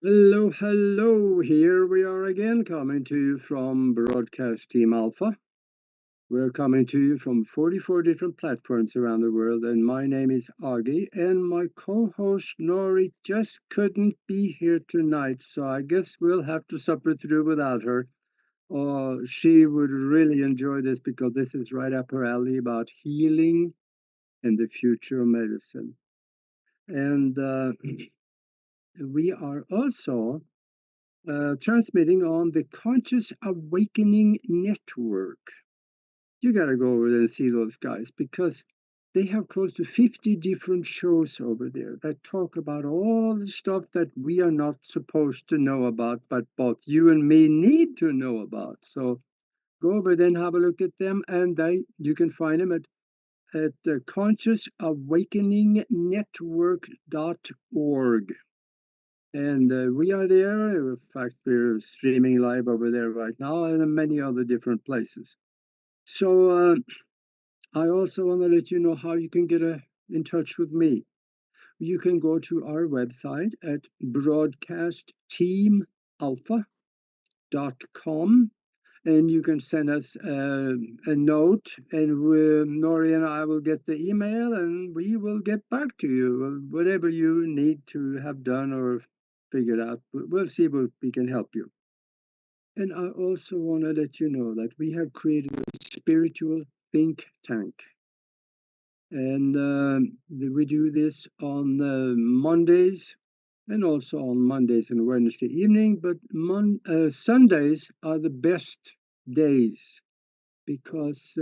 Hello, hello. Here we are again, coming to you from Broadcast Team Alpha. We're coming to you from 44 different platforms around the world, and my name is Augie, and my co-host Laurie just couldn't be here tonight, so I guess we'll have to suffer through without her. She would really enjoy this because this is right up her alley about healing and the future of medicine. And we are also transmitting on the Conscious Awakening Network. You got to go over there and see those guys because they have close to 50 different shows over there that talk about all the stuff that we are not supposed to know about, but both you and me need to know about. So go over there and have a look at them, and you can find them at consciousawakeningnetwork.org. And we are there. In fact, we're streaming live over there right now and in many other different places. So I also want to let you know how you can get in touch with me. You can go to our website at broadcastteamalpha.com and you can send us a note, and Nori and I will get the email and we will get back to you. Whatever you need to have done or figured out, we'll see what we can help you. And I also want to let you know that we have created a spiritual think tank. And we do this on Mondays and also on Mondays and Wednesday evening. But Sundays are the best days because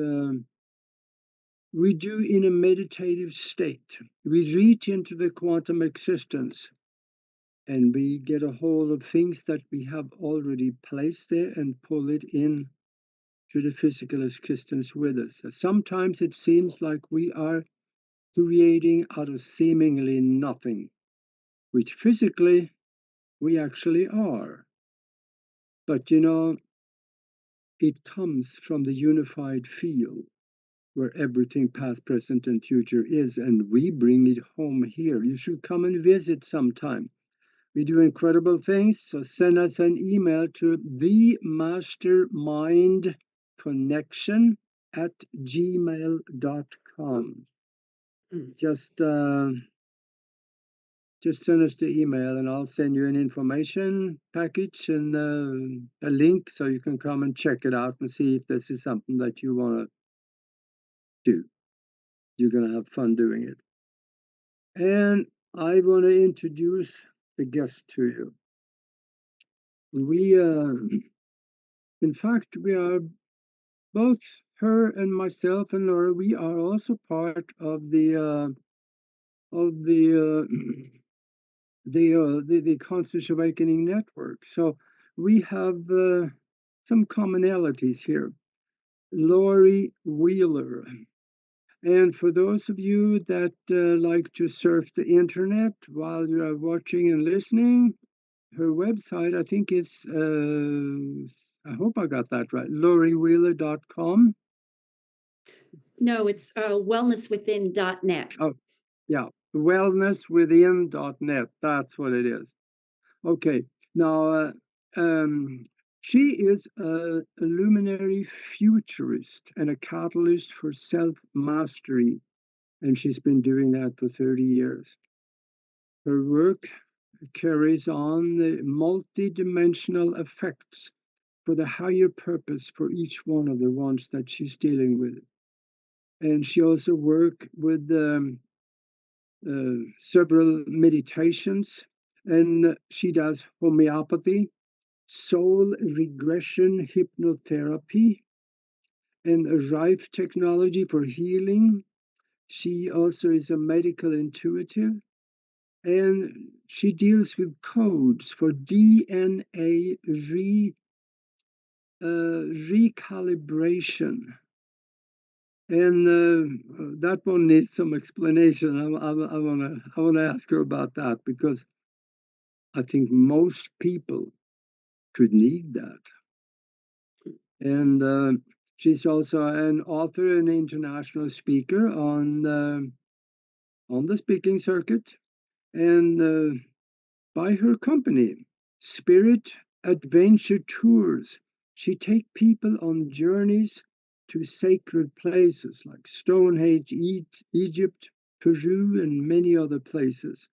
we do in a meditative state. We reach into the quantum existence and we get a hold of things that we have already placed there and pull it in to the physical existence with us. Sometimes it seems like we are creating out of seemingly nothing, which physically we actually are. But it comes from the unified field where everything past, present, and future is, and we bring it home here. You should come and visit sometime. We do incredible things, so send us an email to themastermindconnection@gmail.com. Just just send us the email and I'll send you an information package and a link so you can come and check it out and see if this is something that you want to do. You're going to have fun doing it. And I want to introduce the guest to you. We, in fact, we are both her and myself and Laura. We are also part of the Conscious Awakening Network. So we have some commonalities here. Laurie Wheeler. And for those of you that like to surf the internet while you are watching and listening, her website, I think is, I hope I got that right, lauriewheeler.com. No, it's wellnesswithin.net. Oh, yeah, wellnesswithin.net. That's what it is. Okay, now she is a luminary futurist and a catalyst for self mastery, and she's been doing that for 30 years. Her work carries on the multi-dimensional effects for the higher purpose for each one of the ones that she's dealing with. And she also worked with several meditations, and she does homeopathy, soul regression hypnotherapy, and a Rife technology for healing. She also is a medical intuitive, and she deals with codes for DNA recalibration. And that one needs some explanation. I wanna ask her about that because I think most people could need that. And she's also an author and international speaker on the speaking circuit. And by her company, Spirit adventure tours. She take people on journeys to sacred places like Stonehenge, Egypt, Peru, and many other places.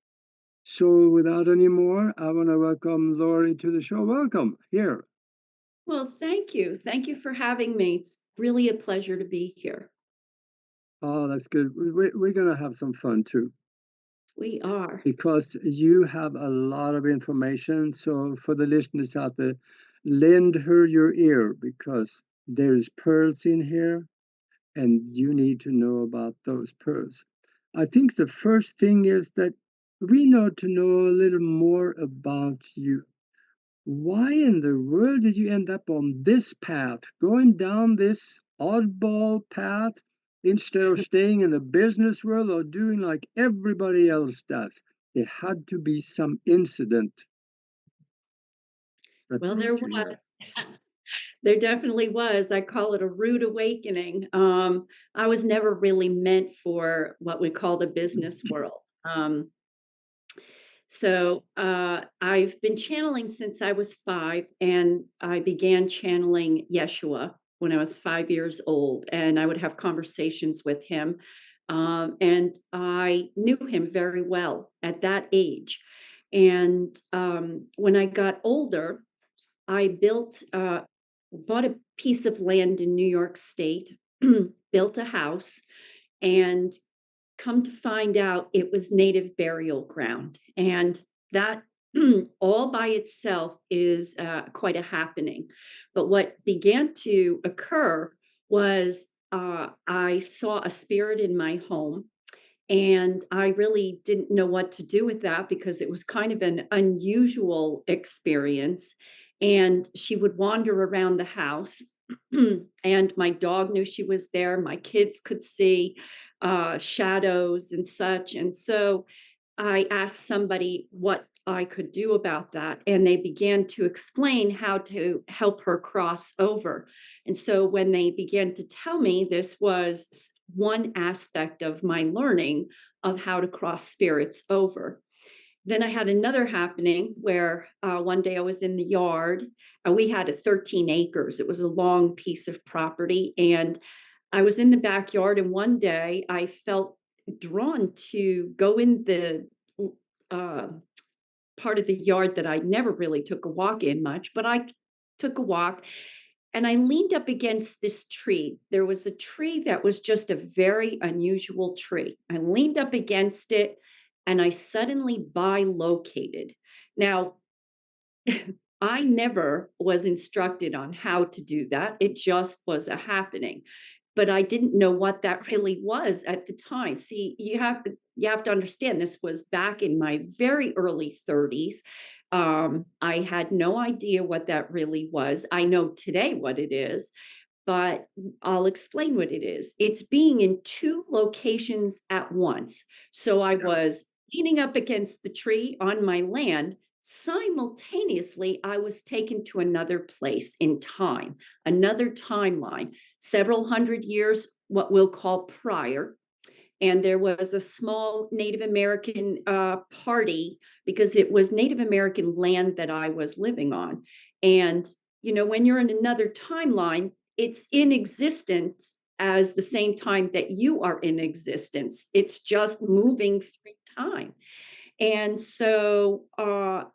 So, without any more, I want to welcome Laurie to the show. Welcome here. Well, thank you. Thank you for having me. It's really a pleasure to be here. Oh, that's good. We're going to have some fun too, We are. because you have a lot of information. So, for the listeners out there, lend her your ear because there's pearls in here and you need to know about those pearls. I think the first thing is that we know to know a little more about you. Why in the world did you end up on this path, going down this oddball path instead of staying in the business world or doing like everybody else does? There had to be some incident that Well, there brought was. you here. There definitely was. I call it a rude awakening. I was never really meant for what we call the business world. I've been channeling since I was 5, and I began channeling Yeshua when I was 5 years old, and I would have conversations with him. And I knew him very well at that age. And when I got older, I bought a piece of land in New York State, built a house, and come to find out it was native burial ground. And that all by itself is quite a happening. But what began to occur was I saw a spirit in my home, and I really didn't know what to do with that because it was kind of an unusual experience. And she would wander around the house, and my dog knew she was there. My kids could see shadows and such. And so I asked somebody what I could do about that, and they began to explain how to help her cross over. And so when they began to tell me, this was one aspect of my learning of how to cross spirits over. Then I had another happening where one day I was in the yard. We had a 13 acres. It was a long piece of property. And I was in the backyard, and one day I felt drawn to go in the uh, part of the yard that I never really took a walk in much, but I took a walk, and I leaned up against this tree. There was a tree that was just a very unusual tree. I leaned up against it, and I suddenly bilocated. Now, I never was instructed on how to do that. It just was a happening. But I didn't know what that really was at the time. See, you have to understand this was back in my very early 30s. I had no idea what that really was. I know today what it is, but I'll explain what it is. It's being in two locations at once. So I Yeah, was leaning up against the tree on my land. Simultaneously, I was taken to another place in time, another timeline, several hundred years, what we'll call prior. And there was a small Native American party because it was Native American land that I was living on. And, when you're in another timeline, it's in existence as the same time that you are in existence. It's just moving through time. And so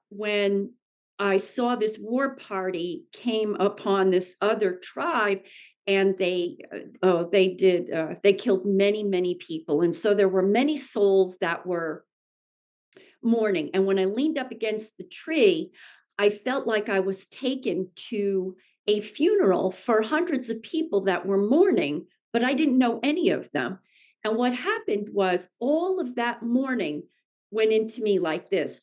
when I saw this war party came upon this other tribe, and they killed many, many people. And so there were many souls that were mourning. And when I leaned up against the tree, I felt like I was taken to a funeral for hundreds of people that were mourning, but I didn't know any of them. And what happened was all of that mourning went into me like this,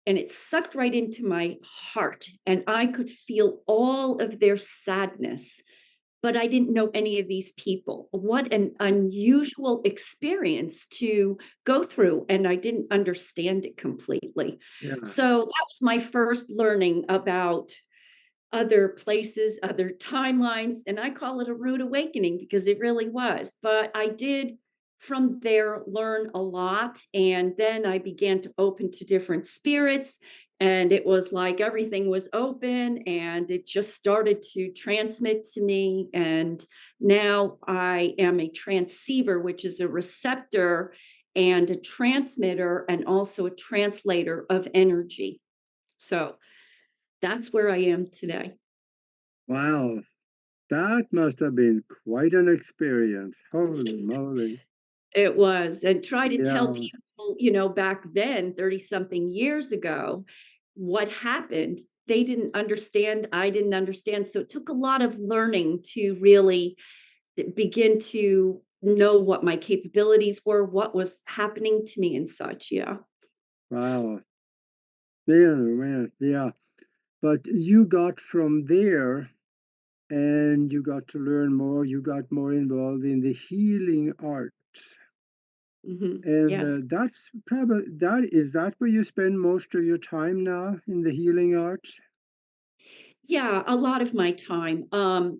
and it sucked right into my heart. And I could feel all of their sadness, but I didn't know any of these people. What an unusual experience to go through, and I didn't understand it completely. yeah, So that was my first learning about other places, other timelines, and I call it a rude awakening because it really was. But I did from there learn a lot, and then I began to open to different spirits, And it was like everything was open and it just started to transmit to me. And now I am a transceiver, which is a receptor and a transmitter and also a translator of energy. So that's where I am today. Wow, that must have been quite an experience. Holy moly. It was, and try to tell Yeah, people, back then, 30 something years ago, what happened. They didn't understand, I didn't understand, so it took a lot of learning to really begin to know what my capabilities were, what was happening to me and such, yeah. wow. Man, oh man, yeah. But you got from there and you got to learn more, you got more involved in the healing arts. Mhm, And yes. that's probably that is that where you spend most of your time now in the healing arts? Yeah, a lot of my time,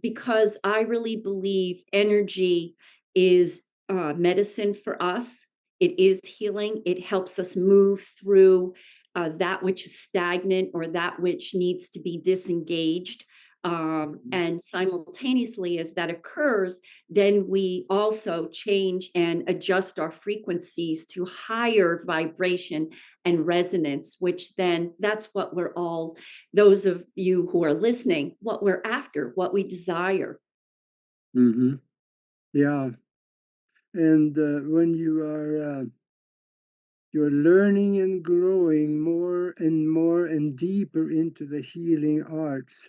because I really believe energy is medicine for us. It is healing. It helps us move through that which is stagnant or that which needs to be disengaged. Mhm. And simultaneously, as that occurs, then we also change and adjust our frequencies to higher vibration and resonance, which then that's what we're all, those of you who are listening, what we're after, what we desire. Mhm. Yeah. And when you're learning and growing more and deeper into the healing arts,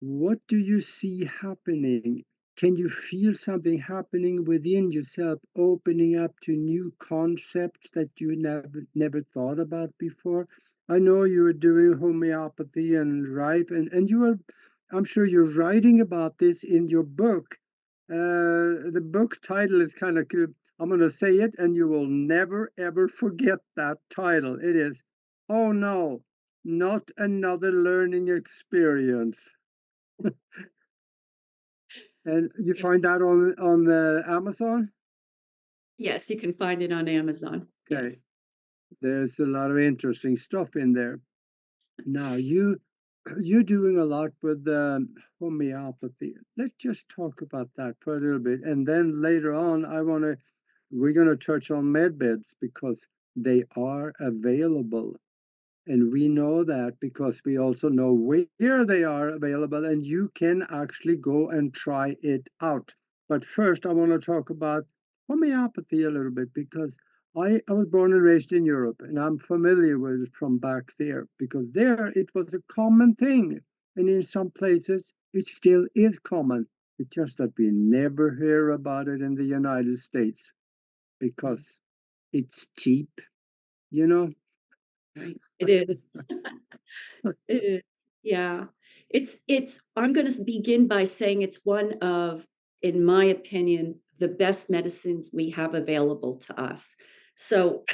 what do you see happening? Can you feel something happening within yourself, opening up to new concepts that you never thought about before? I know you were doing homeopathy and right, and you are, I'm sure you're writing about this in your book. The book title is kind of good. I'm going to say it, and you will never ever forget that title. It is, "Oh no, not another learning experience." And you Yeah. find that on the Amazon? Yes, you can find it on Amazon. Okay, Yes. there's a lot of interesting stuff in there. Now you're doing a lot with homeopathy. Let's just talk about that for a little bit, and then later on, we're gonna touch on med beds because they are available. And we know that because we also know where they are available, and you can actually go and try it out. But first, I want to talk about homeopathy a little bit because I was born and raised in Europe, and I'm familiar with it from back there because there it was a common thing. And in some places, it still is common. It's just that we never hear about it in the United States Mm, because it's cheap, you know? right. It is. It is. Yeah. It's I'm gonna begin by saying it's one of, in my opinion, the best medicines we have available to us. So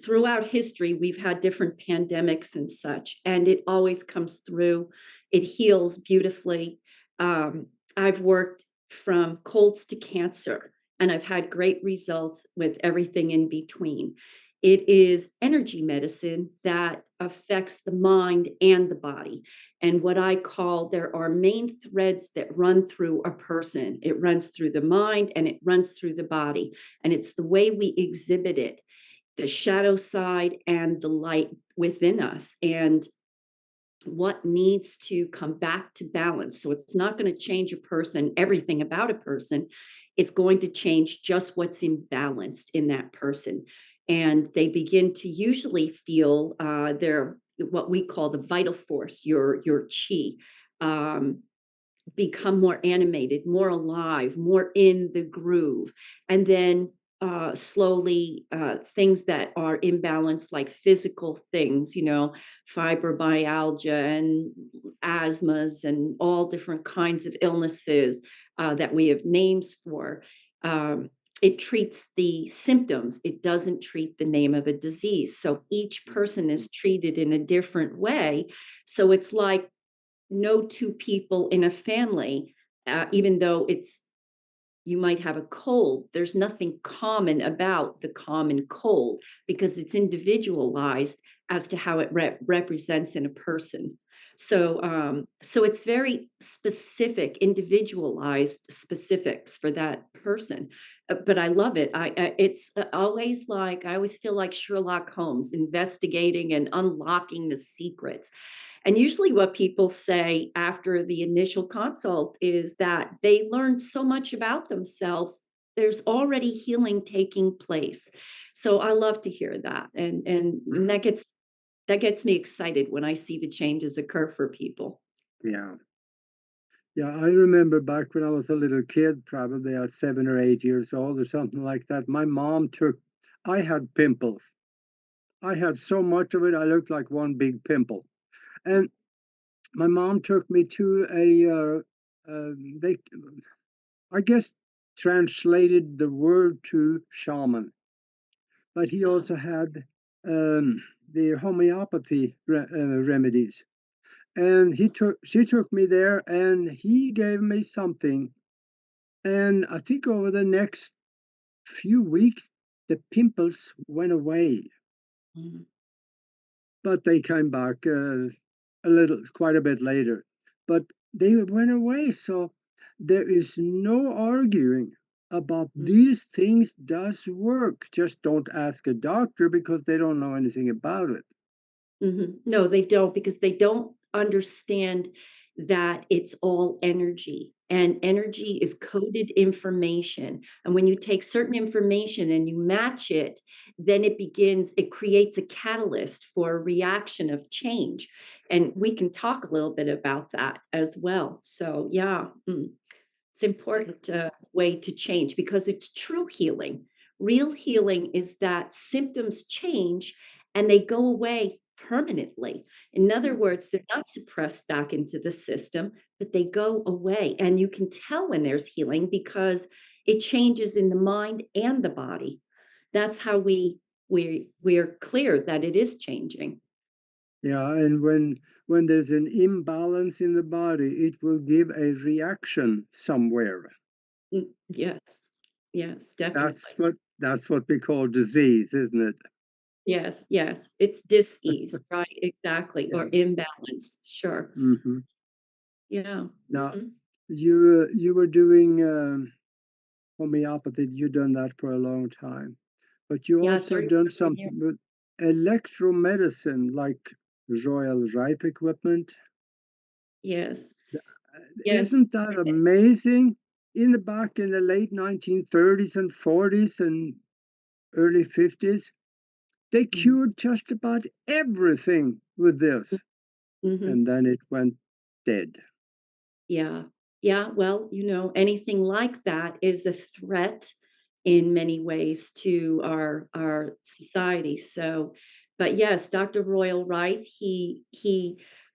throughout history, we've had different pandemics and such, and it always comes through. It heals beautifully. I've worked from colds to cancer, and I've had great results with everything in between. It is energy medicine that affects the mind and the body. And what I call, there are main threads that run through a person. It runs through the mind and it runs through the body. And it's the way we exhibit it, the shadow side and the light within us. And what needs to come back to balance. So it's not going to change a person, everything about a person. It's going to change just what's imbalanced in that person. And they begin to usually feel their, what we call the vital force, your chi, um, become more animated, more alive, more in the groove. And then slowly, things that are imbalanced, like physical things, fibromyalgia and asthmas and all different kinds of illnesses that we have names for. Um, it treats the symptoms, it doesn't treat the name of a disease. So each person is treated in a different way. So it's like no two people in a family, even though it's you might have a cold. There's nothing common about the common cold because it's individualized as to how it represents in a person. So it's very specific, individualized specifics for that person. But I love it. It's always like I always feel like Sherlock Holmes investigating and unlocking the secrets. And usually, what people say after the initial consult is that they learned so much about themselves. There's already healing taking place. So I love to hear that, and Mhm. that gets me excited when I see the changes occur for people. Yeah. Yeah, I remember back when I was a little kid, probably at 7 or 8 years old or something like that. My mom took, I had pimples. I had so much of it, I looked like one big pimple. And my mom took me to they, I guess, translated the word to shaman, but he Yeah. also had the homeopathy remedies. And she took me there, and he gave me something. And I think over the next few weeks, the pimples went away, Mhm. but they came back quite a bit later. But they went away, so there is no arguing about these things does work. Just don't ask a doctor because they don't know anything about it. Mhm. No, they don't because they don't understand that it's all energy, and energy is coded information. And when you take certain information and you match it, then it creates a catalyst for a reaction of change. And we can talk a little bit about that as well. So, yeah. It's important way to change because it's true healing. Real healing is that symptoms change and they go away permanently. In other words, they're not suppressed back into the system, but they go away. And you can tell when there's healing because it changes in the mind and the body. That's how we're clear that it is changing. Yeah, and when there's an imbalance in the body, it will give a reaction somewhere. Yes. Yes, That's definitely. what we call disease, isn't it? Yes, yes, it's dis-ease, right, exactly, Yeah. or imbalance, sure. Hmm. Yeah, Now, mhm. you were doing homeopathy. You've done that for a long time, but you Yeah, also done 37 years. something with electromedicine, like Royal Rife equipment. Yes, yes, Isn't that amazing? In the late 1930s and 40s and early 50s, they mhm, cured just about everything with mm, this, mhm. and then it went dead. Yeah. Yeah, well, anything like that is a threat in many ways to our society. So, but yes, Dr. Royal Rife, he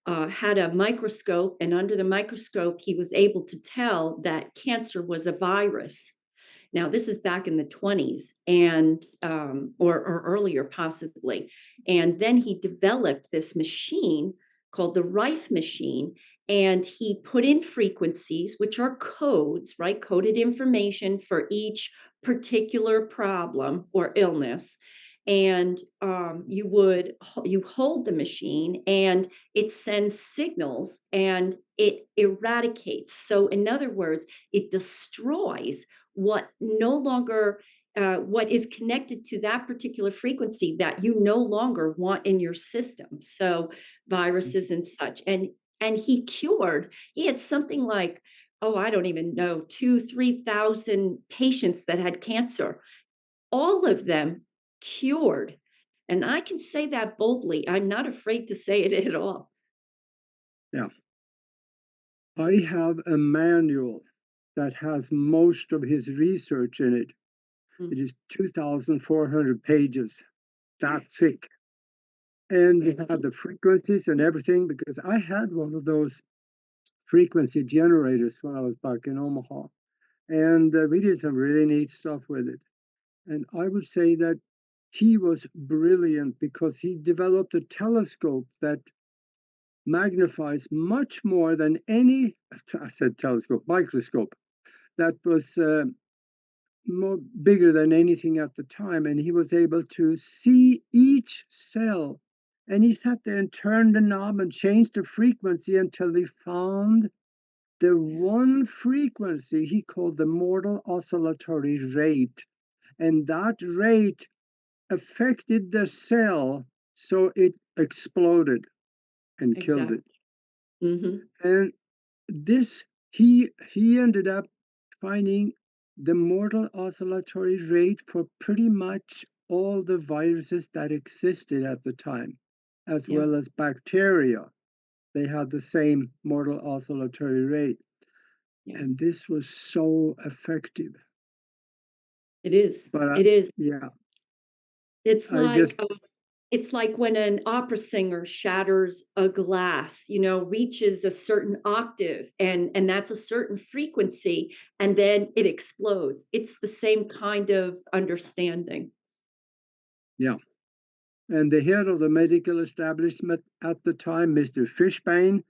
had a microscope, and under the microscope, he was able to tell that cancer was a virus. Now, this is back in the 20s and or earlier possibly. And then he developed this machine called the Rife machine, and he put in frequencies, which are codes, right? Coded information for each particular problem or illness. And you hold the machine, and it sends signals, and it eradicates. So, in other words, it destroys what is connected to that particular frequency that you no longer want in your system. So viruses and such. And he had something like, oh, I don't even know, 3,000 patients that had cancer, all of them cured. And I can say that boldly. I'm not afraid to say it at all. Yeah. I have a manual that has most of his research in it. It Mm, is 2,400 pages, that thick. And we have the frequencies and everything because I had one of those frequency generators when I was back in Omaha. And we did some really neat stuff with it. And I would say that he was brilliant because he developed a telescope that magnifies much more than any, I said telescope, microscope, that was more bigger than anything at the time, and he was able to see each cell. And he sat there and turned the knob and changed the frequency until he found the one frequency he called the mortal oscillatory rate. And that rate affected the cell so it exploded and killed Exactly. it. Mhm. And this he ended up finding the mortal oscillatory rate for pretty much all the viruses that existed at the time, as Yeah. well as bacteria. They had the same mortal oscillatory rate. Yeah. And this was so effective. It is. But It is. yeah, It's I like, just, it's like when an opera singer shatters a glass, reaches a certain octave, and that's a certain frequency, and then it explodes. It's the same kind of understanding. yeah. And the head of the medical establishment at the time, Mr. Fishbane,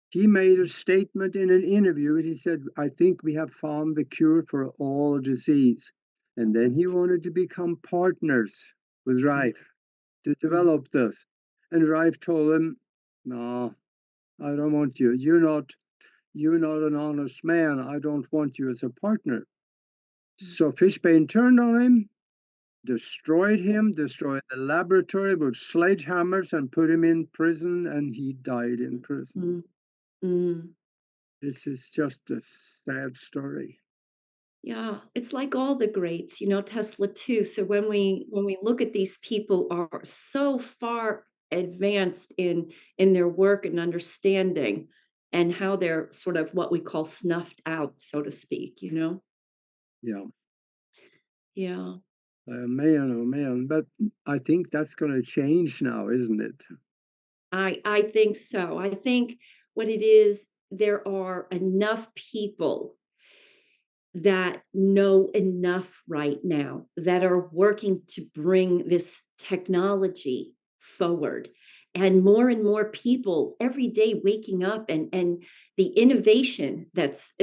he made a statement in an interview. He said, I think we have found the cure for all disease. And then he wanted to become partners with Mm, Rife to mm, develop this. And Rife told him, no, I don't want you. You're not an honest man. I don't want you as a partner. mm, So Fishbane turned on him, destroyed him, destroyed the laboratory with sledgehammers, and put him in prison, and he died in prison. mm, mm. This is just a sad story. Yeah, it's like all the greats, Tesla too. So when we look at these people are so far advanced in their work and understanding, and how they're sort of what we call snuffed out, so to speak. Yeah, Yeah, man, oh man. But I think that's going to change now, isn't it? I think so. I think what it is, there are enough people that know enough right now that are working to bring this technology forward, and more people every day waking up, and the innovation that's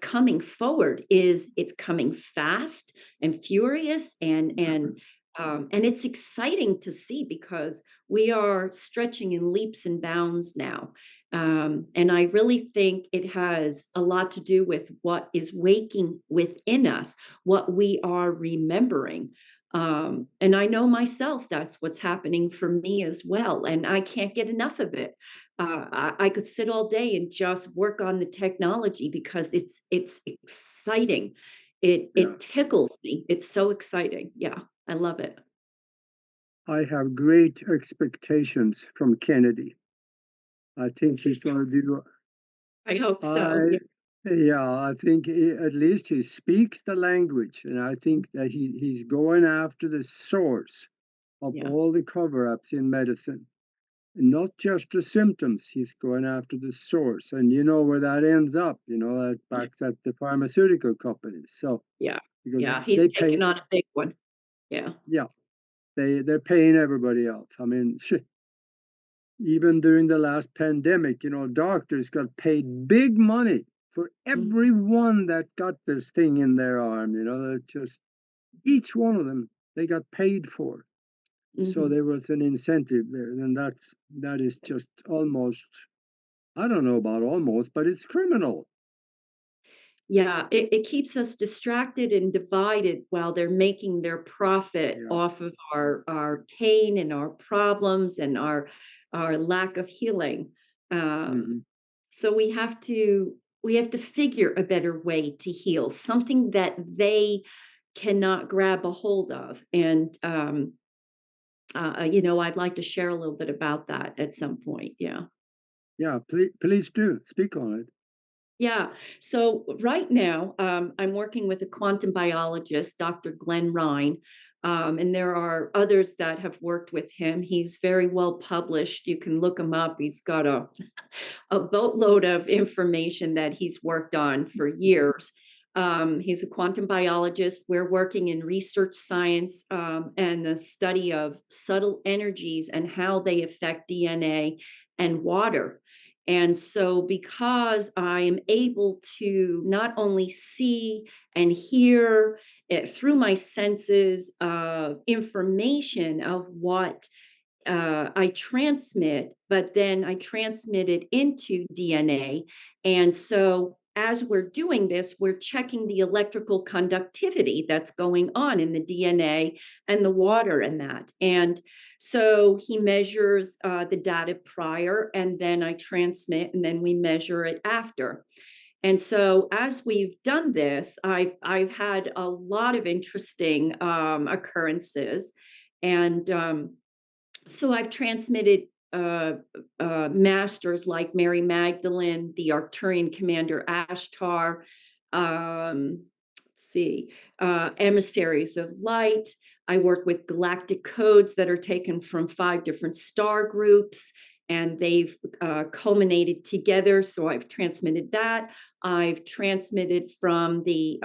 coming forward, is it's coming fast and furious, and it's exciting to see, because we are stretching in leaps and bounds now. And I really think it has a lot to do with what is waking within us, what we are remembering. And I know myself, that's what's happening for me as well. And I can't get enough of it. I could sit all day and just work on the technology, because it's exciting. Yeah. It tickles me. It's so exciting. Yeah, I love it. I have great expectations from Kennedy. I think he's going to do, I hope so. I, Yeah. yeah, I think at least he speaks the language. And I think that he's going after the source of Yeah. all the cover ups in medicine. Not just the symptoms, he's going after the source. And you know where that ends up, that Yeah. backs at the pharmaceutical companies. So, Yeah. because Yeah. He's they pay, taking on a big one. Yeah. yeah, they're paying everybody else. I mean, even during the last pandemic, doctors got paid big money for Mhm, everyone that got this thing in their arm. That just each one of them they got paid for. So mhm. there was an incentive there, and that is just almost, I don't know about almost, but it's criminal. Yeah, it keeps us distracted and divided while they're making their profit Yeah. off of our pain and our problems and our lack of healing. Um, Hmm. so we have to figure a better way to heal, something that they cannot grab a hold of. And I'd like to share a little bit about that at some point. Yeah. Yeah, please do speak on it. Yeah. So right now, I'm working with a quantum biologist, Dr. Glenn Ryan, and there are others that have worked with him. He's very well published. You can look him up. He's got a boatload of information that he's worked on for years. He's a quantum biologist. We're working in research science, and the study of subtle energies and how they affect DNA and water. And so, because I'm able to not only see and hear it through my senses of information of what I transmit, but then I transmit it into DNA. And so, as we're doing this, we're checking the electrical conductivity that's going on in the DNA and the water and that. And so he measures the data prior, and then I transmit, and then we measure it after. And so, as we've done this, I've had a lot of interesting occurrences, and so I've transmitted masters like Mary Magdalene, the Arcturian commander Ashtar, let's see, emissaries of light. I work with galactic codes that are taken from 5 different star groups, and they've culminated together. So I've transmitted that. I've transmitted from the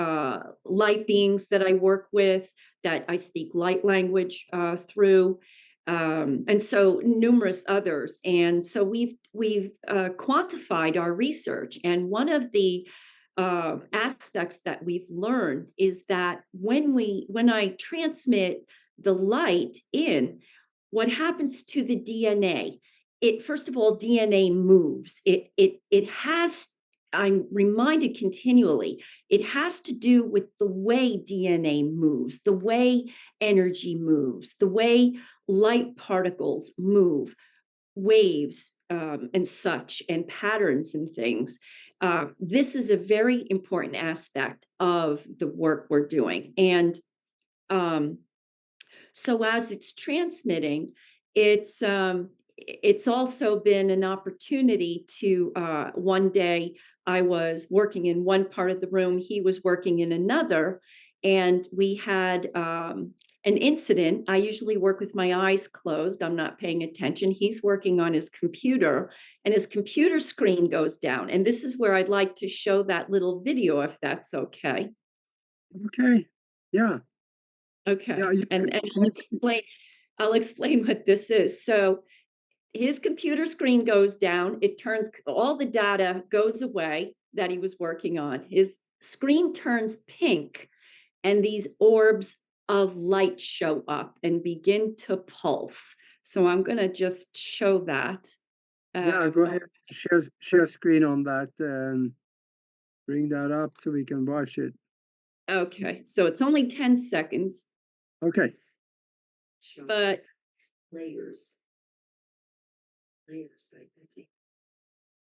light beings that I work with, that I speak light language through, and so numerous others. And so we've quantified our research, and one of the aspects that we've learned is that when I transmit the light in, what happens to the DNA? It, first of all, DNA moves. It has. I'm reminded continually, it has to do with the way DNA moves, the way energy moves, the way light particles move, waves, and such, and patterns and things. This is a very important aspect of the work we're doing. And um, so, as it's transmitting, it's also been an opportunity to, one day I was working in one part of the room, he was working in another, and we had an incident. I usually work with my eyes closed, I'm not paying attention. He's working on his computer, and his computer screen goes down. And this is where I'd like to show that little video, if that's okay. Okay. Yeah. Yeah. Okay, You and you I'll explain what this is. So his computer screen goes down, it turns, all the data goes away that he was working on. His screen turns pink, and these orbs of light show up and begin to pulse. So I'm going to just show that. Yeah. Go Oh, ahead. Share screen on that and bring that up so we can watch it. okay, so it's only 10 seconds, Okay. but layers, I think.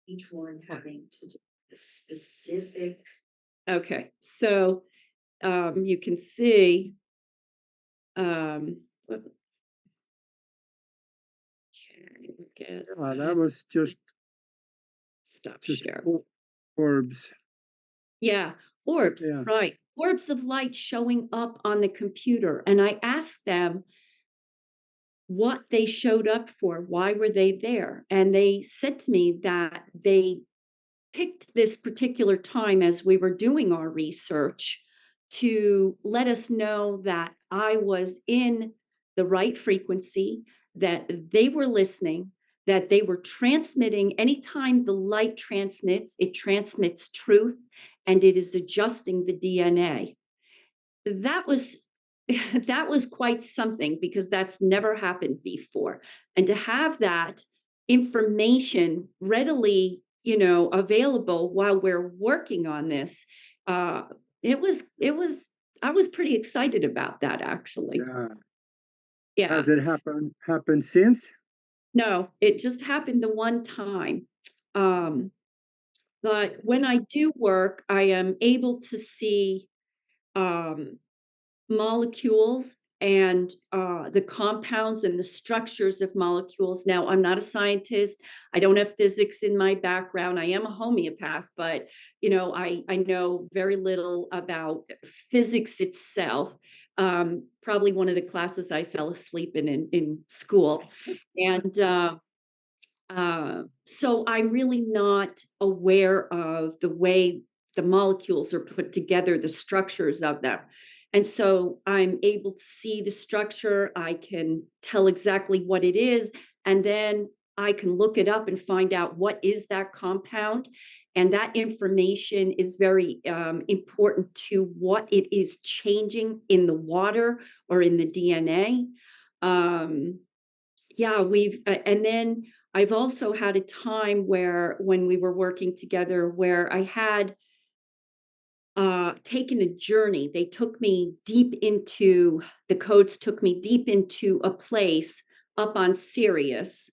Each one having to do a specific. Okay, so you can see. What, okay, I guess Yeah. That was stop just share. orbs. Yeah, orbs, Yeah. right? Orbs of light showing up on the computer, and I asked them what they showed up for. Why were they there? And they said to me that they picked this particular time as we were doing our research to let us know that I was in the right frequency, that they were listening, that they were transmitting. Anytime the light transmits, it transmits truth, and it is adjusting the DNA. That was that was quite something, because that's never happened before. And to have that information readily, available while we're working on this, uh, it was I was pretty excited about that, actually. Yeah. Yeah. Has it happened since? No, it just happened the one time. Um, but when I do work, I am able to see um, molecules and the compounds and the structures of molecules. Now, I'm not a scientist. I don't have physics in my background. I am a homeopath, but I know very little about physics itself. Probably one of the classes I fell asleep in school, and so I'm really not aware of the way the molecules are put together, the structures of them. And so I'm able to see the structure. I can tell exactly what it is. And then I can look it up and find out what is that compound. And that information is very important to what it is changing in the water or in the DNA. Um, yeah, and then I've also had a time where when we were working together where I had taken a journey. They took me deep into the codes, took me deep into a place up on Sirius.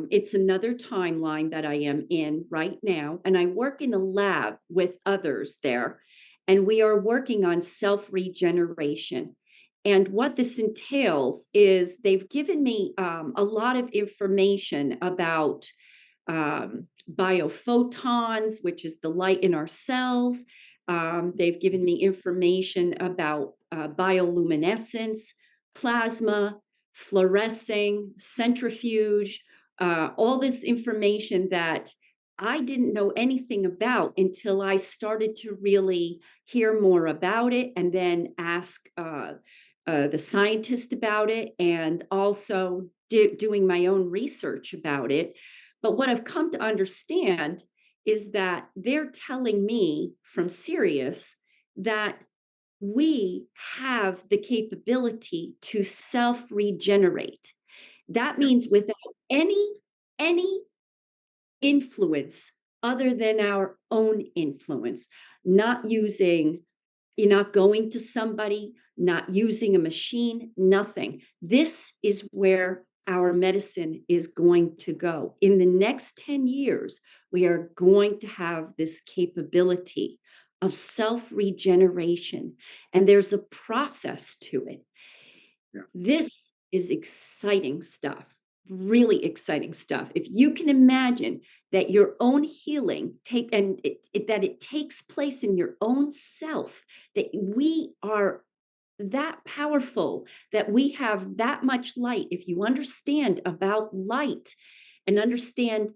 It's another timeline that I am in right now, and I work in a lab with others there, and we are working on self regeneration. And what this entails is they've given me a lot of information about biophotons, which is the light in our cells. They've given me information about bioluminescence, plasma, fluorescing, centrifuge, all this information that I didn't know anything about until I started to really hear more about it and then ask the scientist about it and also doing my own research about it. But what I've come to understand is that they're telling me from Sirius that we have the capability to self regenerate. That Yeah. means without any influence other than our own influence, not using, you're not going to somebody, not using a machine, nothing. This is where our medicine is going to go. In the next 10 years, we are going to have this capability of self regeneration, and there's a process to it. Yeah. This is exciting stuff, really exciting stuff. If you can imagine that your own healing that it takes place in your own self, that we are that powerful, that we have that much light. If you understand about light and understand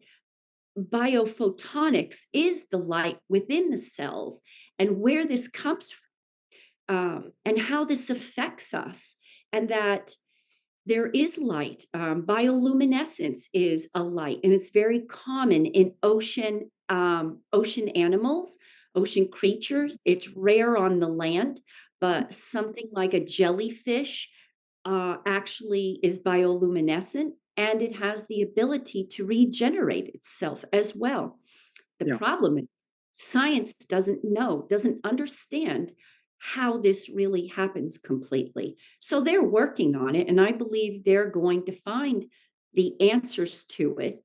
biophotonics is the light within the cells and where this comes from, and how this affects us, and that there is light. Bioluminescence is a light, and it's very common in ocean animals, ocean creatures. It's rare on the land, but something like a jellyfish actually is bioluminescent, and it has the ability to regenerate itself as well. The Yeah. problem is science doesn't know, doesn't understand how this really happens completely. So they're working on it, and I believe they're going to find the answers to it.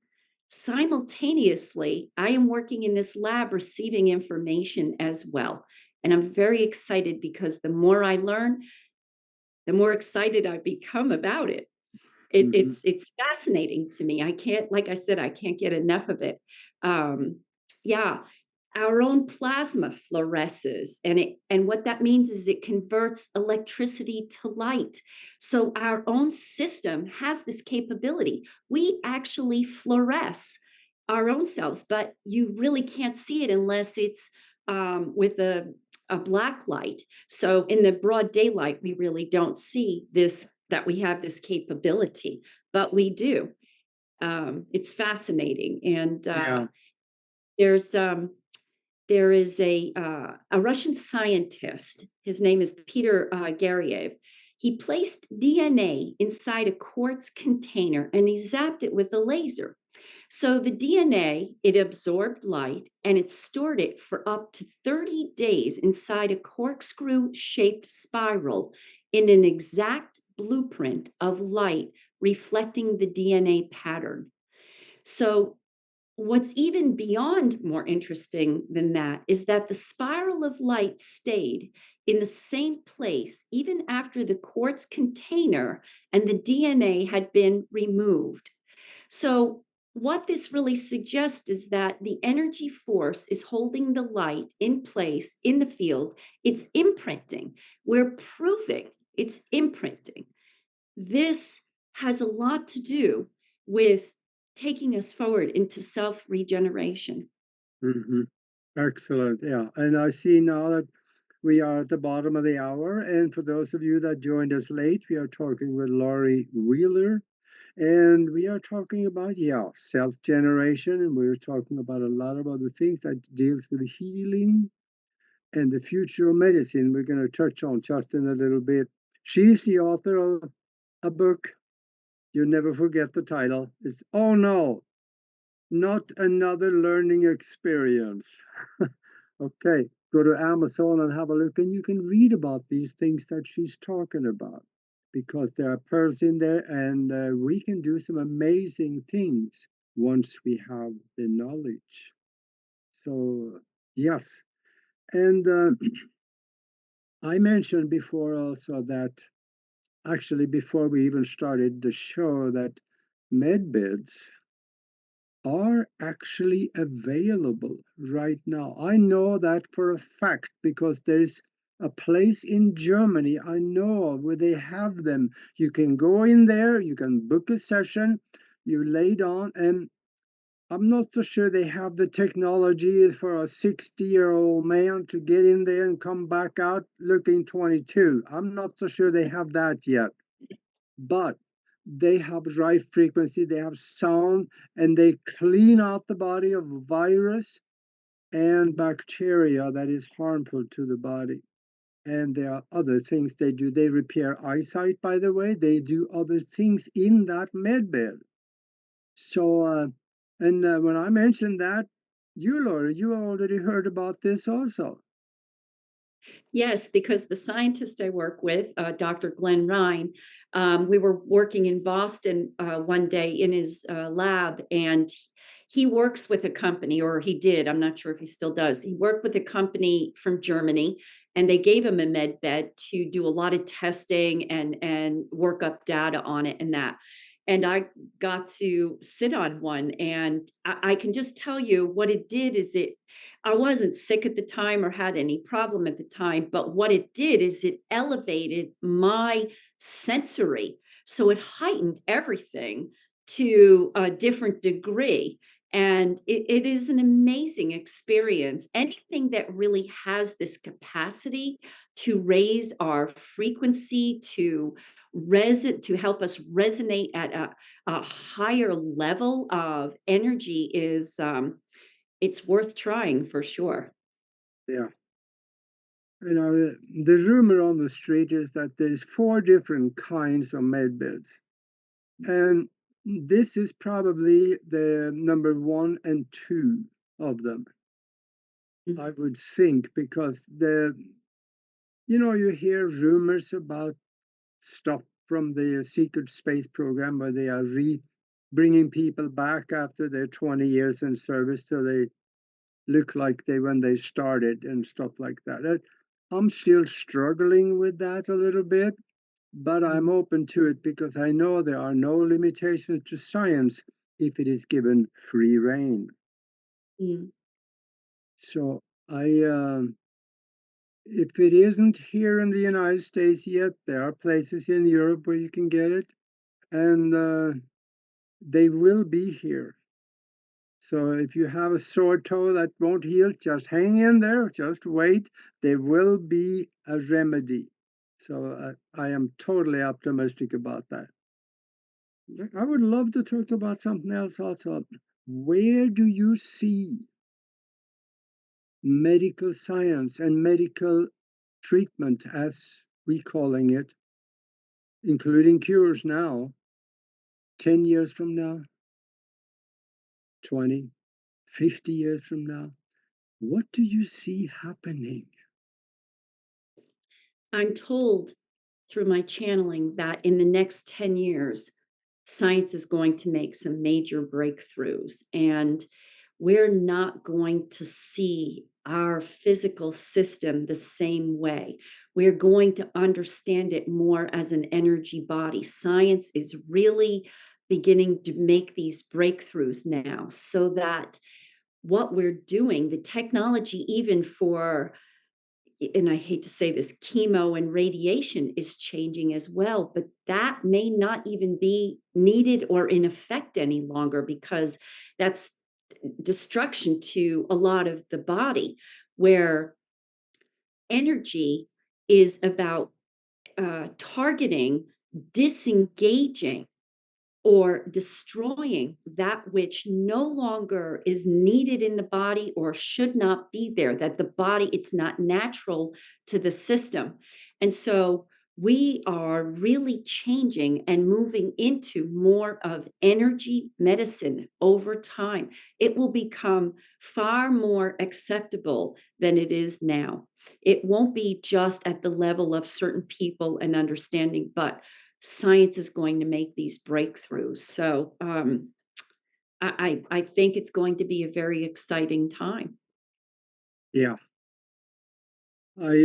Simultaneously, I am working in this lab receiving information as well. And I'm very excited because the more I learn, the more excited I become about it. Hmm. It's fascinating to me. I can't, like I said, I can't get enough of it. Um, yeah, our own plasma fluoresces, and what that means is it converts electricity to light. So our own system has this capability. We actually fluoresce our own cells, but you really can't see it unless it's with a black light. So in the broad daylight, we really don't see this, that we have this capability, but we do. It's fascinating, and Yeah. there's there is a Russian scientist. His name is Peter Garyev. He placed DNA inside a quartz container and he zapped it with a laser. So the DNA, it absorbed light and it stored it for up to 30 days inside a corkscrew shaped spiral in an exact blueprint of light reflecting the DNA pattern. So what's even beyond more interesting than that is that the spiral of light stayed in the same place even after the quartz container and the DNA had been removed. So, what this really suggests is that the energy force is holding the light in place in the field. It's imprinting. We're proving it's imprinting. This has a lot to do with taking us forward into self regeneration. Hmm. Excellent. Yeah. And I see now that we are at the bottom of the hour. And for those of you that joined us late, we are talking with Laurie Wheeler. And we are talking about, yeah, self-generation, and we're talking about a lot of other things that deals with healing and the future of medicine. We're going to touch on just in a little bit. She's the author of a book. You'll never forget the title. It's Oh No, Not Another Learning Experience. Okay, go to Amazon and have a look, and you can read about these things that she's talking about because there are pearls in there, and we can do some amazing things once we have the knowledge. So, yes. And I mentioned before also that actually, before we even started the show, that med beds are actually available right now. I know that for a fact because there's a place in Germany I know of where they have them. You can go in there, you can book a session, you lay down, and I'm not so sure they have the technology for a 60-year-old man to get in there and come back out looking 22. I'm not so sure they have that yet, but they have right frequency, they have sound, and they clean out the body of virus and bacteria that is harmful to the body. And there are other things they do. They repair eyesight, by the way. They do other things in that med bed. So, and when I mentioned that, you, Laura, you already heard about this also. Yes, because the scientist I work with, Dr. Glenn Ryan, we were working in Boston one day in his lab, and he works with a company, or he did. I'm not sure if he still does. He worked with a company from Germany, and they gave him a med bed to do a lot of testing and work up data on it and that. And I got to sit on one, and I can just tell you what it did is it I wasn't sick at the time or had any problem at the time, but what it did is it elevated my sensory. So it heightened everything to a different degree. And it is an amazing experience. Anything that really has this capacity to raise our frequency, to help us resonate at a higher level of energy is it's worth trying for sure. Yeah. You know, the rumor on the street is that there's four different kinds of med beds. And this is probably the number one and two of them, I Mhm, would think, because you hear rumors about stuff from the secret space program where they are bringing people back after their 20 years in service so they look like they when they started and stuff like that. I'm still struggling with that a little bit, but I'm mhm, open to it because I know there are no limitations to science if it is given free rein. mm. So if it isn't here in the United States yet, there are places in Europe where you can get it, and they will be here. So if you have a sore toe that won't heal, just hang in there, just wait. There will be a remedy. So I am totally optimistic about that. I would love to talk about something else also. Where do you see medical science and medical treatment, as we calling it, including cures now, 10 years from now, 20, 50 years from now? What do you see happening? I'm told through my channeling that in the next 10 years, science is going to make some major breakthroughs, and we're not going to see our physical system the same way. We're going to understand it more as an energy body. Science is really beginning to make these breakthroughs now so that what we're doing, the technology, even for, and I hate to say this, chemo and radiation is changing as well, but that may not even be needed or in effect any longer because that's destruction to a lot of the body, where energy is about targeting, disengaging or destroying that which no longer is needed in the body or should not be there, that the body, it's not natural to the system. And so we are really changing and moving into more of energy medicine over time. It will become far more acceptable than it is now. It won't be just at the level of certain people and understanding, but science is going to make these breakthroughs. So I think it's going to be a very exciting time. Yeah. I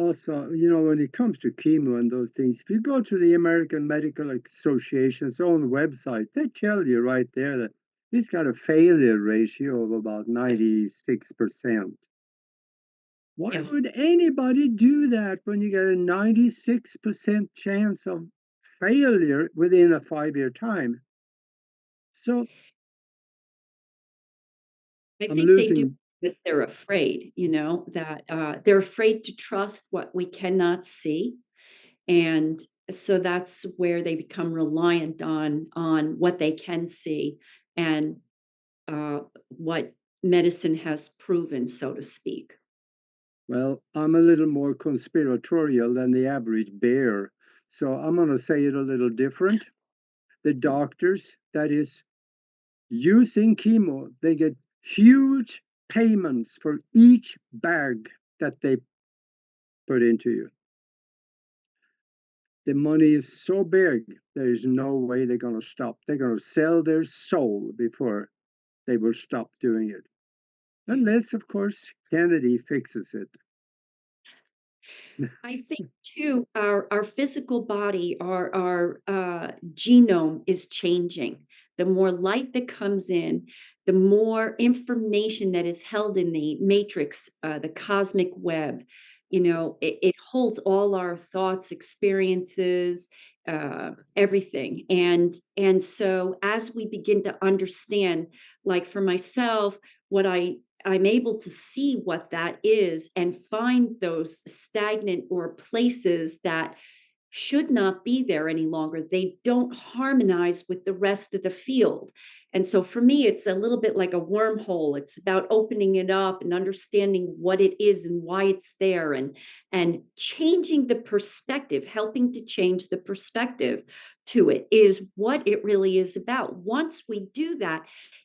also, when it comes to chemo and those things, if you go to the American Medical Association's own website, they tell you right there that it's got a failure ratio of about Yeah, 96%. Why yeah. would anybody do that when you get a 96% chance of failure within a 5 year time? So I I'm think they do losing. because they're afraid, that they're afraid to trust what we cannot see. And so that's where they become reliant on what they can see and what medicine has proven, so to speak. Well, I'm a little more conspiratorial than the average bear. So I'm going to say it a little different. The doctors that is using chemo, they get huge payments for each bag that they put into you. The money is so big, there is no way they're going to stop. They're going to sell their soul before they will stop doing it. Unless, of course, Kennedy fixes it. I think too, our physical body, our genome is changing. The more light that comes in, the more information that is held in the matrix, the cosmic web. It holds all our thoughts, experiences, everything. And so as we begin to understand, like for myself, what I'm able to see what that is and find those stagnant or places that should not be there any longer. They don't harmonize with the rest of the field. And so for me, it's a little bit like a wormhole. It's about opening it up and understanding what it is and why it's there and changing the perspective, helping to change the perspective to it is what it really is about. Once we do that,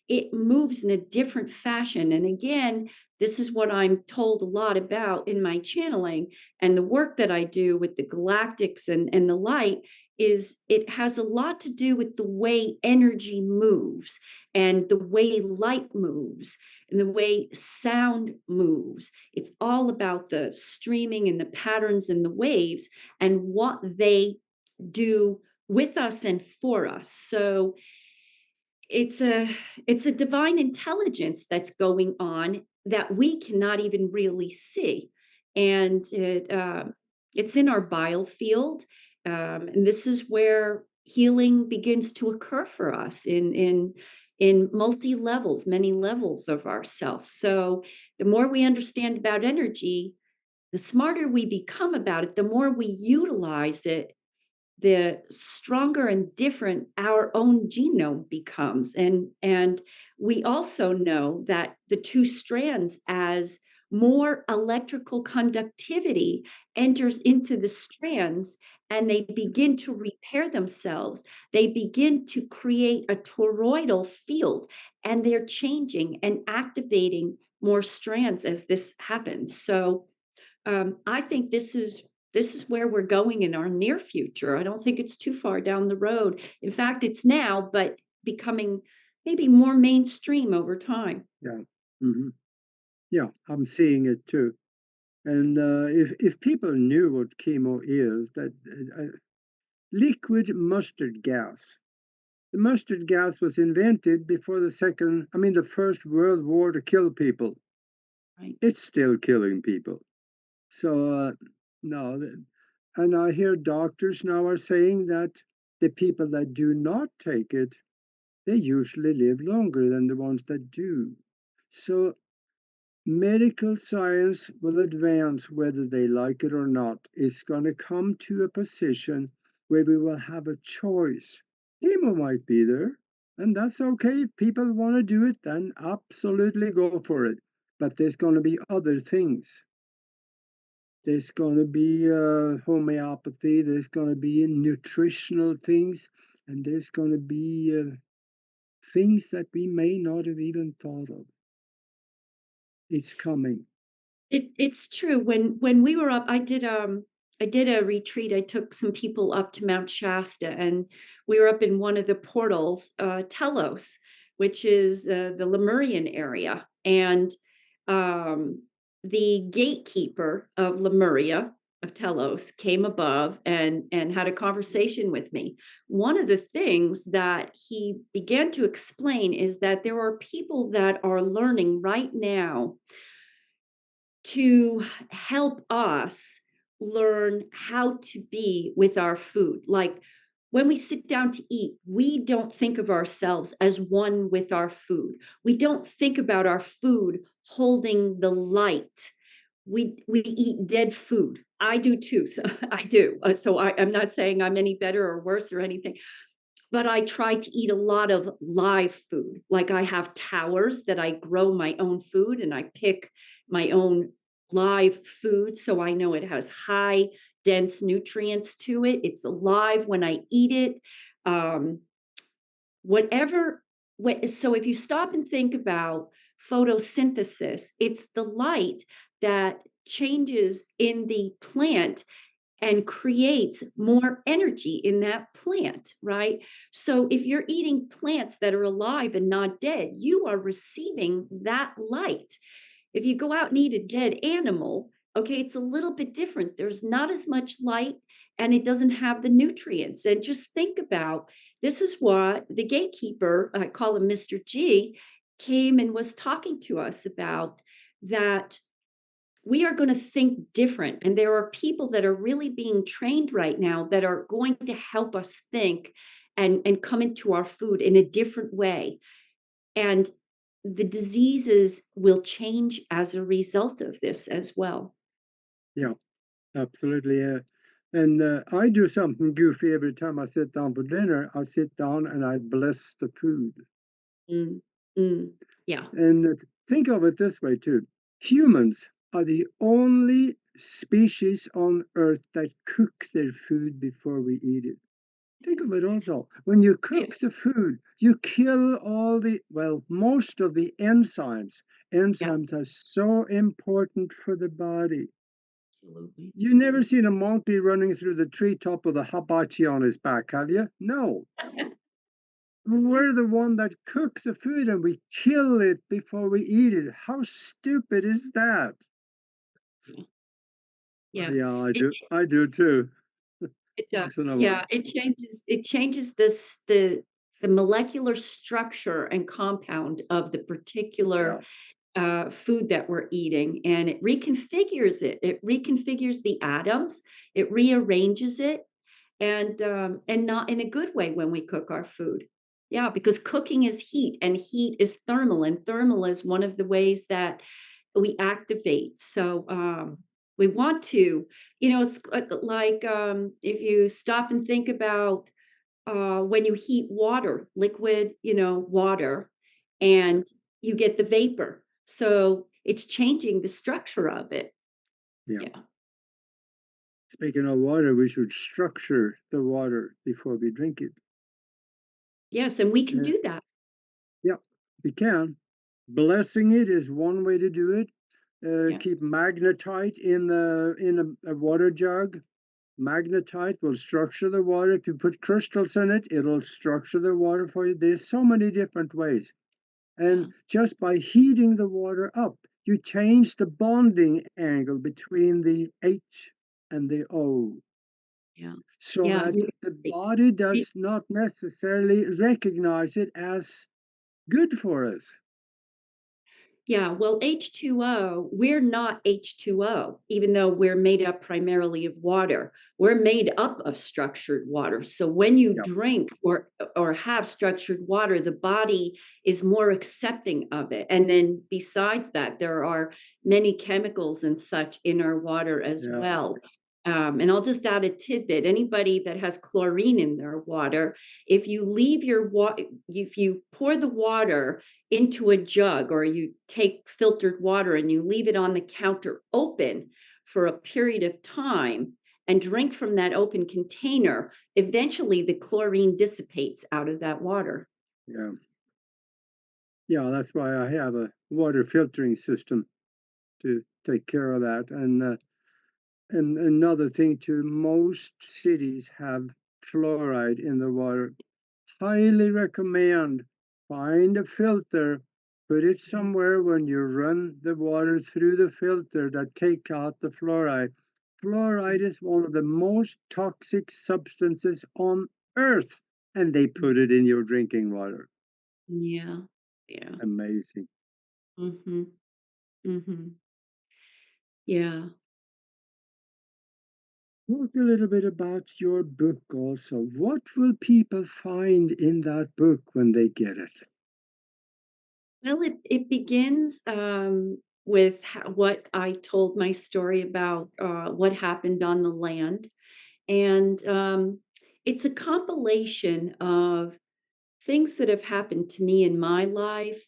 it moves in a different fashion. And again, this is what I'm told a lot about in my channeling and the work that I do with the galactics and the light is it has a lot to do with the way energy moves and the way light moves and the way sound moves. It's all about the streaming and the patterns and the waves and what they do with us and for us. So it's a it's a divine intelligence that's going on that we cannot even really see, and it's in our biofield, and this is where healing begins to occur for us in multi levels, many levels of ourselves. So the more we understand about energy, the smarter we become about it, the more we utilize it, the stronger and different our own genome becomes. And we also know that the two strands, as more electrical conductivity enters into the strands and they begin to repair themselves, they begin to create a toroidal field, and they're changing and activating more strands as this happens. So I think this is where we're going in our near future. I don't think it's too far down the road. In fact, it's now, but becoming maybe more mainstream over time. Yeah. Hmm. Yeah, I'm seeing it too. And if people knew what chemo is, that liquid mustard gas. The mustard gas was invented before the First World War to kill people. Right. It's still killing people. So no, and I hear doctors now are saying that the people that do not take it, they usually live longer than the ones that do. So medical science will advance whether they like it or not. It's going to come to a position where we will have a choice. Chemo might be there, and that's okay. If people want to do it, then absolutely go for it. But there's going to be other things. There's going to be homeopathy, there's going to be nutritional things, and there's going to be things that we may not have even thought of. It's coming. It's true. When we were up, I did a retreat. I took some people up to Mount Shasta, and we were up in one of the portals, Telos, which is the Lemurian area. And um, the gatekeeper of Lemuria, of Telos, came above and had a conversation with me. One of the things that he began to explain is that there are people that are learning right now to help us learn how to be with our food. Like when we sit down to eat, we don't think of ourselves as one with our food. We don't think about our food holding the light. We eat dead food. I do too. So I do. I'm not saying I'm any better or worse or anything, but I try to eat a lot of live food. Like I have towers that I grow my own food and I pick my own live food. So I know it has high, dense nutrients to it. It's alive when I eat it. Um, whatever, so if you stop and think about photosynthesis, it's the light that changes in the plant and creates more energy in that plant, right? So if you're eating plants that are alive and not dead, you are receiving that light. If you go out and eat a dead animal, okay, it's a little bit different. There's not as much light and it doesn't have the nutrients. And just think about this is what the gatekeeper, I call him Mr. G, came and was talking to us about that we are going to think different. And there are people that are really being trained right now that are going to help us think and come into our food in a different way. And the diseases will change as a result of this as well. Yeah, absolutely. And I do something goofy every time I sit down for dinner. I sit down and I bless the food. Mm, mm, yeah, And think of it this way too. Humans are the only species on earth that cook their food before we eat it. Think of it also. When you yeah, cook the food, you kill all the, well, most of the enzymes. yeah, Enzymes are so important for the body. absolutely. You never seen a monkey running through the treetop with a hibachi on his back, have you? No. We're the one that cook the food and we kill it before we eat it. How stupid is that? Yeah, yeah. Yeah, I It do. I do too. it Once in does. a Yeah, while. it changes this the molecular structure and compound of the particular Yeah, food that we're eating, and it reconfigures it. It reconfigures the atoms. It rearranges it, and not in a good way when we cook our food. Yeah, because cooking is heat, and heat is thermal, and thermal is one of the ways that we activate. So we want to, it's like if you stop and think about when you heat water, liquid, water, yeah, and you get the vapor. So it's changing the structure of it. yeah. Yeah. Speaking of water, we should structure the water before we drink it. Yes, and we can Uh, do that. yeah, we can. Blessing it is one way to do it. Yeah. Keep magnetite in a water jug. Magnetite will structure the water. If you put crystals in it, it'll structure the water for you. There's so many different ways. Yeah. And just by heating the water up, you change the bonding angle between the H and the O Yeah. so Yeah. that You're the right. body It, does not necessarily recognize it as good for us. Yeah, well, H2O, we're not H2O, even though we're made up primarily of water. We're made up of structured water. So when you Yeah, drink or have structured water, the body is more accepting of it. And then besides that, there are many chemicals and such in our water as yeah, well. And I'll just add a tidbit. Anybody that has chlorine in their water, if you leave your water, if you pour the water into a jug or you take filtered water and you leave it on the counter open for a period of time and drink from that open container, eventually the chlorine dissipates out of that water. Yeah. Yeah, that's why I have a water filtering system to take care of that. And another thing too, most cities have fluoride in the water. Highly recommend find a filter, put it somewhere when you run the water through the filter that take out the fluoride. Fluoride is one of the most toxic substances on earth, and they put it in your drinking water. Yeah. Yeah. Amazing. Hmm. Hmm. Yeah. Talk a little bit about your book also. What will people find in that book when they get it? Well, it begins with what I told my story about what happened on the land. And it's a compilation of things that have happened to me in my life,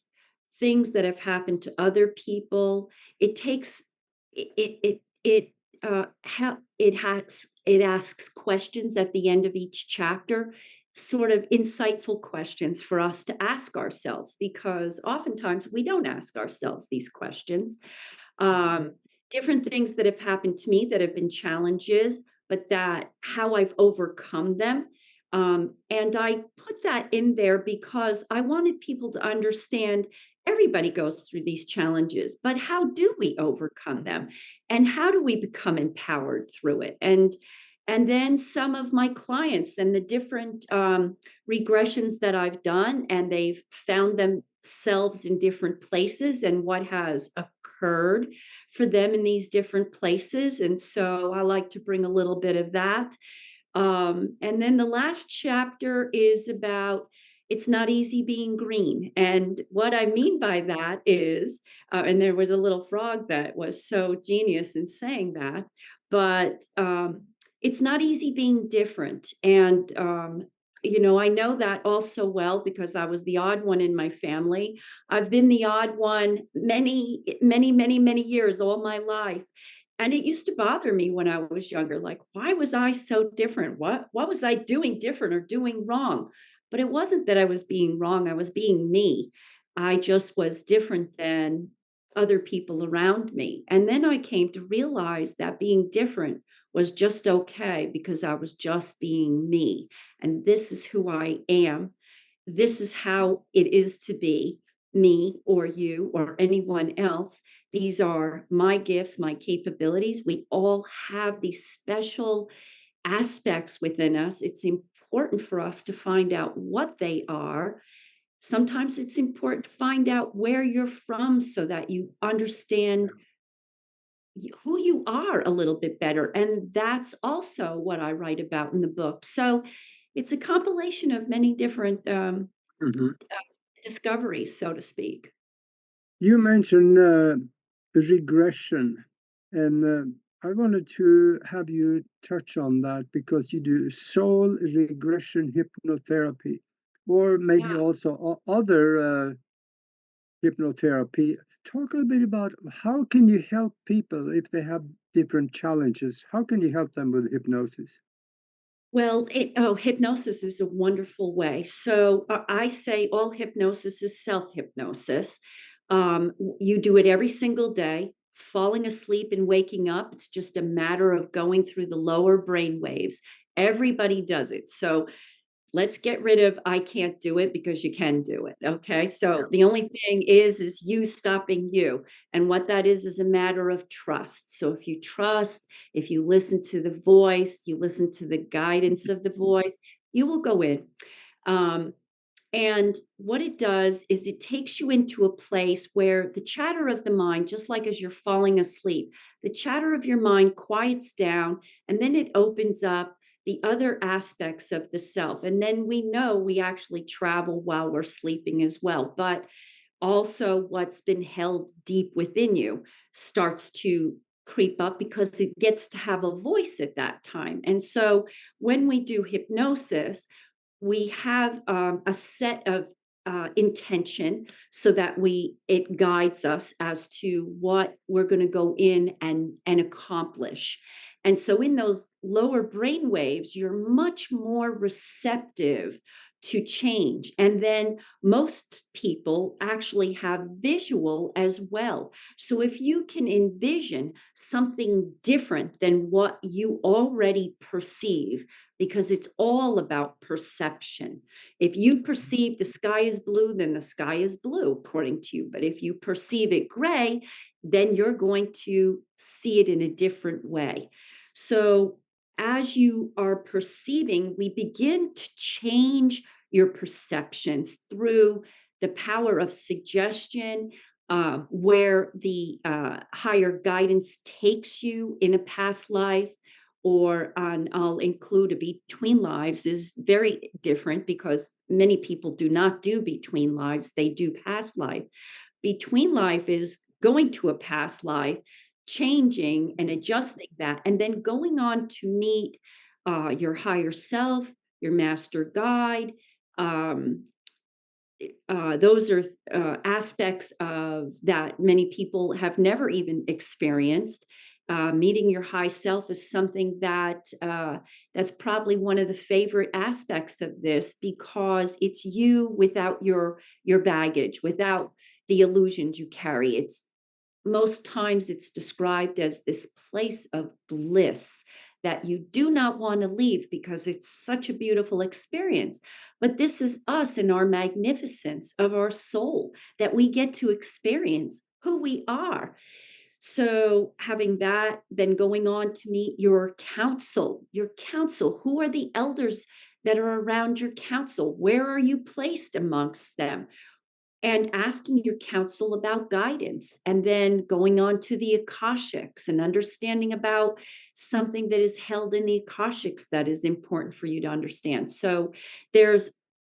things that have happened to other people. It takes it asks questions at the end of each chapter, sort of insightful questions for us to ask ourselves, because oftentimes we don't ask ourselves these questions. um, Different things that have happened to me that have been challenges, but that how I've overcome them. And I put that in there because I wanted people to understand everybody goes through these challenges, but how do we overcome them? And how do we become empowered through it? And then some of my clients and the different regressions that I've done, and they've found themselves in different places and what has occurred for them in these different places. And so I like to bring a little bit of that. And then the last chapter is about it's not easy being green. And what I mean by that is, and there was a little frog that was so genius in saying that, but it's not easy being different. And, I know that also well because I was the odd one in my family. I've been the odd one many, many, many, many years, all my life. And it used to bother me when I was younger, like, why was I so different? What was I doing different or doing wrong? But it wasn't that I was being wrong, I was being me. I just was different than other people around me. And then I came to realize that being different was just okay because I was just being me. And this is who I am. This is how it is to be me or you or anyone else. These are my gifts, my capabilities. We all have these special aspects within us. It's important for us to find out what they are. Sometimes it's important to find out where you're from so that you understand who you are a little bit better. And that's also what I write about in the book. So it's a compilation of many different Mhm. discoveries, so to speak. You mentioned regression, and I wanted to have you touch on that because you do soul regression hypnotherapy, or maybe Yeah. also other hypnotherapy. Talk a bit about how can you help people if they have different challenges? How can you help them with hypnosis? Well, hypnosis is a wonderful way. So I say all hypnosis is self hypnosis. You do it every single day, falling asleep and waking up. It's just a matter of going through the lower brain waves. Everybody does it. So let's get rid of I can't do it because you can do it. Okay. So the only thing is you stopping you. And what that is a matter of trust. So if you trust, if you listen to the voice, you listen to the guidance of the voice, you will go in. Um, and what it does is it takes you into a place where the chatter of the mind, just like as you're falling asleep, the chatter of your mind quiets down and then it opens up the other aspects of the self. And then we know we actually travel while we're sleeping as well. But also, what's been held deep within you starts to creep up because it gets to have a voice at that time. And so when we do hypnosis, we have a set of intention so that we it guides us as to what we're going to go in and accomplish. And so in those lower brain waves, you're much more receptive to change. And then most people actually have visual as well. So if you can envision something different than what you already perceive, because it's all about perception. If you perceive the sky is blue, then the sky is blue, according to you. But if you perceive it gray, then you're going to see it in a different way. So, as you are perceiving, we begin to change your perceptions through the power of suggestion, where the higher guidance takes you in a past life, or on I'll include a between lives is very different because many people do not do between lives, they do past life. Between life is going to a past life, changing and adjusting that, and then going on to meet your higher self, your master guide. Um, those are aspects of that many people have never even experienced. Meeting your high self is something that that's probably one of the favorite aspects of this because it's you without your baggage, without the illusions you carry. It's most times it's described as this place of bliss that you do not want to leave because it's such a beautiful experience. But this is us in our magnificence of our soul that we get to experience who we are. So, having that, then going on to meet your council. Who are the elders that are around your council? Where are you placed amongst them? And asking your counsel about guidance, and then going on to the akashics and understanding about something that is held in the akashics that is important for you to understand. So there's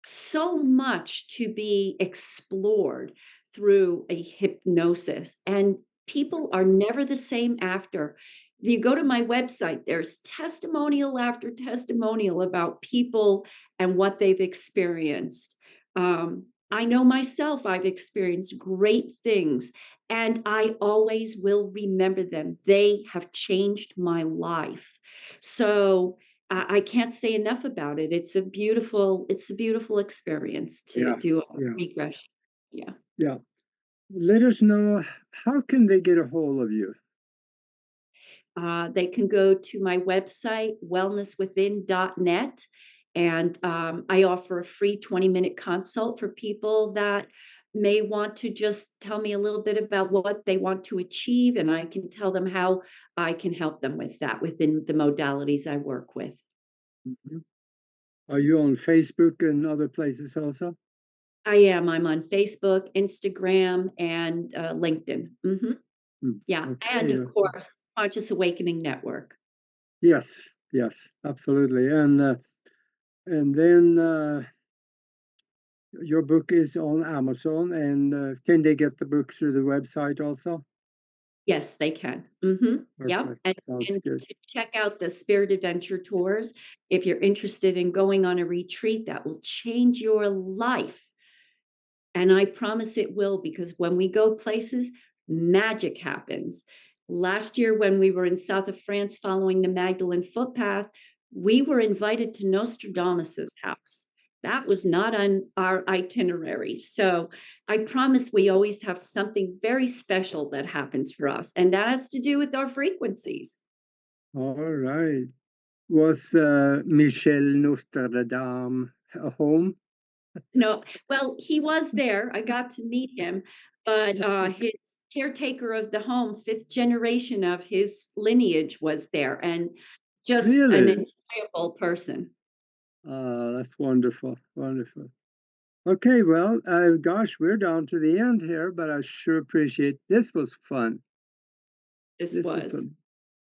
so much to be explored through a hypnosis, and people are never the same after. If you go to my website, there's testimonial after testimonial about people and what they've experienced. I know myself, I've experienced great things, and I always will remember them. They have changed my life. So I can't say enough about it. It's a beautiful experience to Yeah, do a yeah, regression. Yeah. yeah. Let us know, how can they get a hold of you? They can go to my website, wellnesswithin.net, and I offer a free 20-minute consult for people that may want to just tell me a little bit about what they want to achieve, and I can tell them how I can help them with that within the modalities I work with. Mhm. Are you on Facebook and other places also? I am. I'm on Facebook, Instagram, and LinkedIn. Yeah, and Okay. of course, Conscious Awakening Network. Yes, yes, absolutely. And then your book is on Amazon, and can they get the book through the website also? Yes, they can. Yep, Perfect. Sounds and good. to check out the Spirit Adventure tours, if you're interested in going on a retreat that will change your life, and I promise it will, because when we go places, magic happens. Last year, when we were in south of France following the Magdalene footpath, we were invited to Nostradamus's house. That was not on our itinerary. So I promise we always have something very special that happens for us. And that has to do with our frequencies. All right. Was Michel Nostradam home? No, well, he was there. I got to meet him, but his caretaker of the home, fifth generation of his lineage, was there, and just an Really? enjoyable person. That's wonderful. Wonderful. Okay, well, gosh, we're down to the end here, but I sure appreciate this. Was fun. This This was was. fun.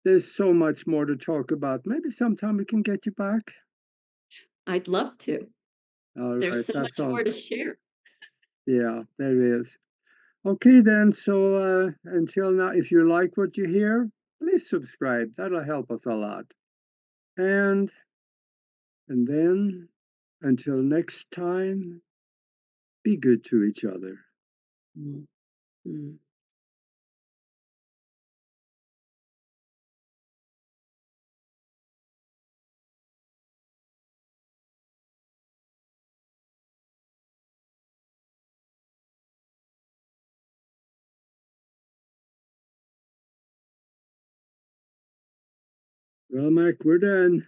There's so much more to talk about. Maybe sometime we can get you back. I'd love to. All There's right, so that much more sounds, to share. yeah, there is. Okay, then. So until now, if you like what you hear, please subscribe. That'll help us a lot. And and then until next time, be good to each other. Mm, mm. Well, Mike, we're done.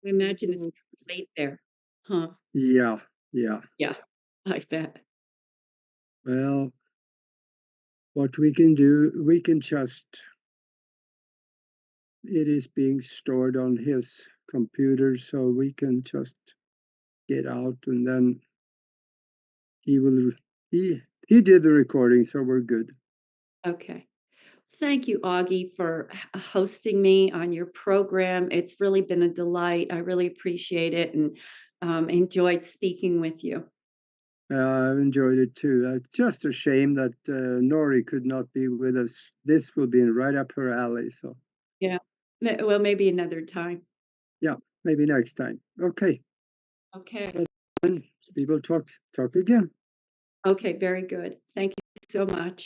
I imagine it's pretty late there. Huh? Yeah, yeah. Yeah, I bet. Well, what we can do, we can just, it is being stored on his computer, so we can just get out and then he will, he did the recording, so we're good. Okay. Thank you, Augie, for hosting me on your program. It's really been a delight. I really appreciate it and enjoyed speaking with you. I've enjoyed it too. Just a shame that Nori could not be with us. This will be right up her alley. So, Yeah. Well, maybe another time. yeah, maybe next time. Okay, Okay. then we will talk again. Okay. Very good. Thank you so much.